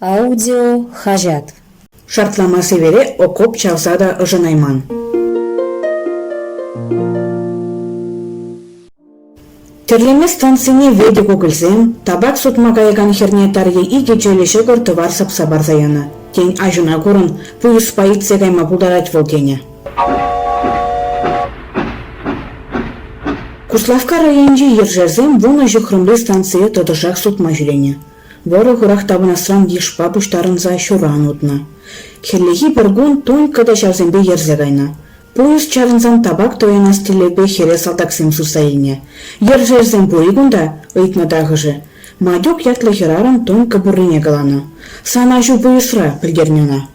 Аудио хажат. Шартламасы вере окоп чалса да ышынайман. Терлеме станцияне веде көгілсем, табак сутма каяган херне тарге иге жөлеше көр товар сапса барзаяна. Тень ажына көрін, пуюс полиция кайма пулдарать волтене. Куславка районжи ержерзем вуна жүхрымлы станция тодышак сутма жүрене. Воры хурах табынасран ешпа пуштарынза шуран утна. Херлехи пергун только да шавзембе ерзегайна. Поезд чарынзан табак тоянас телебе хере салтаксем сусайне. Ержерзем поигунда, ыйтна дагыжы. Мадёк ятлы херарам тонко бурыне галана. Сана жу поясра пригернена.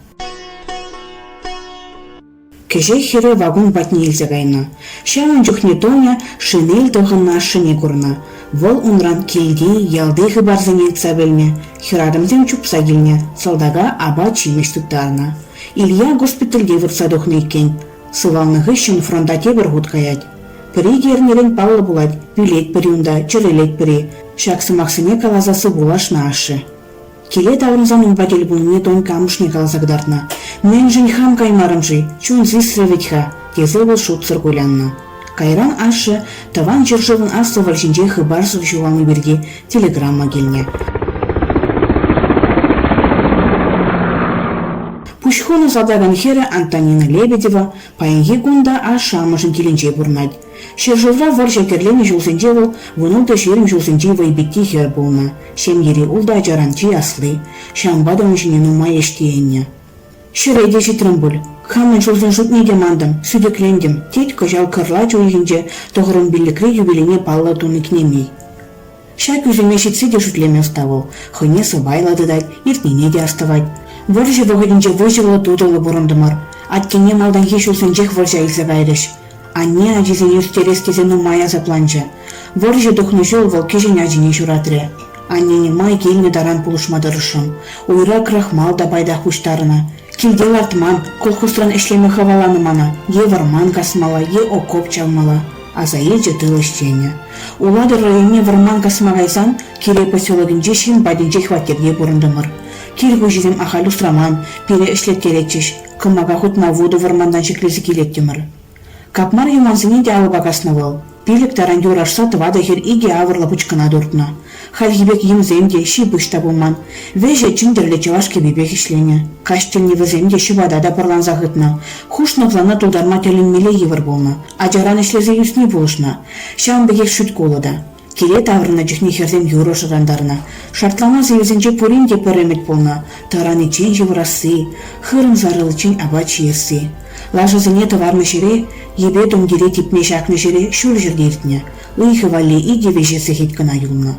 Кеже хере вагон батне илзегайна. Шамын жүхне тоня шинель тоғынна шине курна. Вол унран келди, ялды хыбарзыне цабельне, хирадымзем чупса келне, салдага аба чимеш туттарна. Илья госпитальде вырса дохны иккен, сылалныгы шын фронтате бір гуд каять. Піри дернерен паллы булать, билет пірюнда, чырелет піри, шаксы-максыне калазасы булашна ашы. Келе таврынзан унбатель бұлыне тон камышне калазагдартна. Мен жын хам каймарымжы, чун зисреветха, тезе был шут циркулянна. Кайран ашы, таван жыржылын асы вальжинже хыбарсыз жуаны берде телеграмма келне. Пушхону задаган хері Антонина Лебедева паянге гунда ашы амышын келенже бурнать. Шержылра варжа керлені жулсенже бол, вынылды жерім жулсенже вайбетті хер болна. Шем ери улда жаранчи аслы, шамбада онжыне нума ештеенне. Шырайде житрым бұл. Хамын жолзын жұтне демандым, сүдеклендім, тет көжал кырла жойгенже тоғырын білікре юбилине палла туны кнемей. Шак үзіме шетсе де жұтлеме ұставыл, хыне сыбайлады дайт, ертнене де аставайт. Варжы вғыдінже вожылы тудылы бұрындымар, аткене малдан еш ұлсын жех варжа илзе гайрыш. Анне ажизене үстерес кезену мая запланча. Варжы дұхны жол вол кежен ажине журатыры. Аннене май келіне даран пулышмадырышым, уйра крахмал да байда хуштарына. Килдел артман, колхозран эшлеме хаваланымана, е варман касмала, е окоп чалмала, а за елже тылышчене. Улады районе варман касмагайсан, кире поселогинже шин бадинже хватерге бурындымыр. Киргу жизем ахалю страман, пире эшлет керечеш, кымага хутма воду вармандан шеклесі келеттімір. Капмар юманзыне де алыба каснавал. Пилік тарандюр ашса тывада хер иге авырла пучкана дуртна. Хальгибек емземде ши бышта болман. Веже чиндерле чавашке бебек ішлене. Каштелне віземде шибада да парлан захытна. Хушна плана тулдарма телін меле евір болна. Аджаран ішлезе юсни болышна. Шам бегек шүт колыда. Келе таврына жүхне херзем юро шырандарына. Шартлама зевізенже пуринде пөремет болна. Тараны чен жеврасы. Хырын зарылы чен аба чиерсы. Лажызыне товарны жере, ебе донгере типне шакны жере шүл жердертіне. Уйхы вале иге вежесі хеткіна юлна.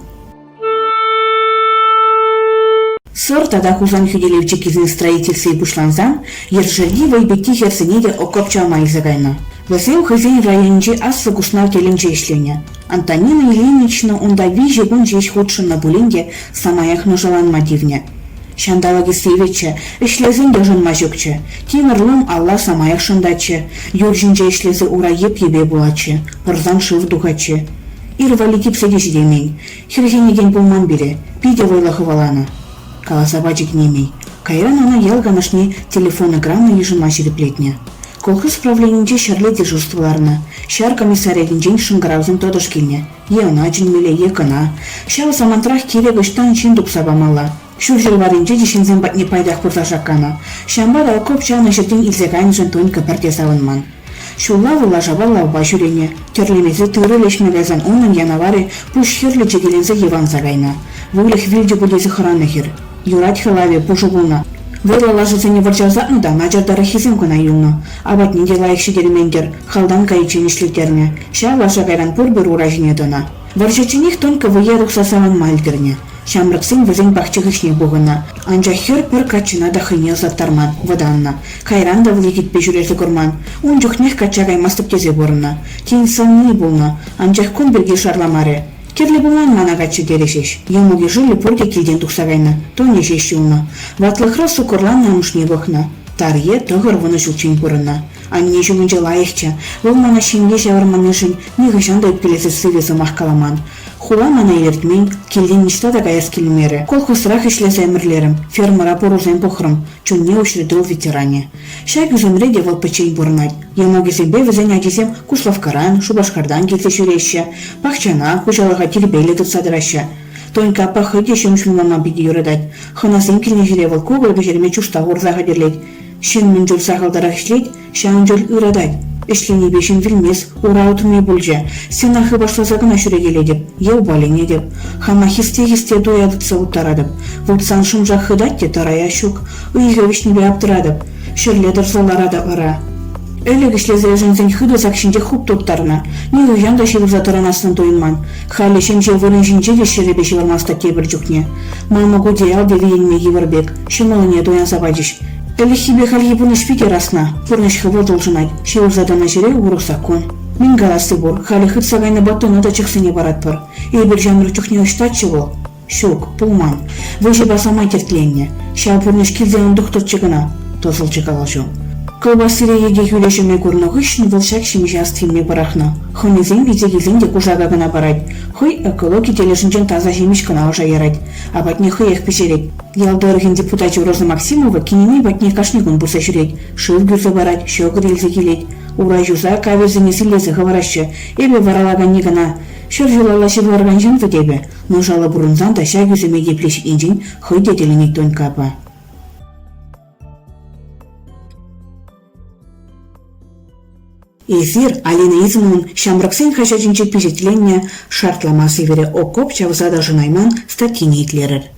Сор тада хузан хюделевче кизин строительсы и бушланзан, ержерги вайбекти херсене де окоп чалмай загайна. Васем хозяин районче ассы кушнав теленче ишлене. Антонина Ильинична унда виже гун жеш ходшын на буленде самаях ножалан мативне. Шандалаги севече, ишлезен дожын мажокче, тимырлым алла самаях шындаче, юржинже ишлезе ура еп-ебе булаче, пырзан шыв духаче. Ирвали кипседеш демень, хирхенеген булман бире, пиде войлахы валана. Каласабачик немей. Кайран ана ялганашне телефонограмма ежыма жереплетне. Колхоз правленинче шарле дежурстволарна. Шар комиссариягинчен шынгыраузен тодыш келне. Еуначын меле екына. Шау самантрах кире гыштан чин дупсабамала. Шуржыл варинче дешинзен батне пайдах пырзашакана. Шамбада окоп чаны жерден илзегайнышын тонька парте савынман. Шулла лажаба лавба жүрене. Терлемезе тыры лешмегайзан онын янаваре пуш херле жегелензе еван загайна. Вулих вилде будезе хыраны хер. Юрать хылаве пушу булна. Вырла лажызыне варчарзатны да наджардары хизем кына юлна. Абат не дела их шедермендер, халдан кайчен ишлетерне. Ша лажа гайран пурбыр уражне дона. Варчачених тонко вые рухсасаван мальдерне. Шамрыксын візен бақчығышне бұғына. Анжа хер пір качына да хыне заттарман, ваданна. Кайран да влекетпе жүрезі көрман. Он жүхнех качагай мастып тезе борына. Тейін санны болна. Анжа күн бірге шарламаре. Керлі болан мана качы дерешеш. Емуге жылы порте келден тұқсағайна. То не жеш жылна. Ватлықра сукырлан намышне бұқна. Тарье тұғыр вұны жылчын көріна. Анне жүгінже лайықча. Ол мана шенге жавырманы жын, не ғышанда өпкелесі сывезі мақкаламан. Хула мана илертмен, келден ништа да гаяс келмері. Колхозрах ишлесе әмірлерім, фермера порузен похрым, чунне учредил ветеране. Шай күземре девал пачей бурнать. Ямогезембе візен адисем Кушлавкаран, Шубашкардан келсе шүреща, пахчана, кучалаға тербейлі тұтсадыраща. Тонька пахыде шымшмылама биде юрыдать. Ханасен келне жиревал кубыр бежерме чушта ғорзаға дерлет. Шын жол сағалдарақ ішлет, шаун жол үрадать. Эшлени бешін вилмес, ура утмей бүлже. Сен ахы башлазагына шүрегеле деп, ел балене деп. Хана хисте дуядытса утарадып. Вултсан шымжа хыдать те тарая щук. Уйға вишнебе аптырадып. Шырледір золарада ыра. Элек ишлезе жынзен хыды закшинде хуп туттарына. Не уян да шевір затаранасын тойынман. Халі шемже вырын жинже де шеребе шевірмаста тебір жүкне. Мама гудеял деве елме евірбек. Шымылыне доян забадиш. Эле хибе хальги пурныш пите расна. Пурныш хывыл должынать. Шевір задана жере урық закон. Мен галасы бур. Халі хыт сагайны батона да чықсыне барат пыр. Эйбір жамыр жүкне ұштатчы бол. Щук, пулман. Выжи басамай тертленне. Ша пурныш килден доктор Тозыл чекалажу. Колбасыре еге күлешіме көрнігішін вылшак шемжастфилме барахна. Хонезен витегезен де кужага гына барать. Хой экологи телешінчен таза жемеш кына ожа ярать. А батне хой ех пешерет. Ялдырген депутат Роза Максимова кинеме батне кашнигун буса жүрет. Шыл гүрзі барать, шоғыр елзе келет. Ура жуза каверзіне сілезі ғыварашы. Эбе варалаган не гына. Шыр жылалашы варган жын вдебе. Но жалы бұрынзан да ша гүзіме деплешік инжен хой детеленек тонькапа. Эфир Алина Измун шамраксен хашачинчик пижетленне шартламасы вере окоп чавзада жынайман статьи итлерер.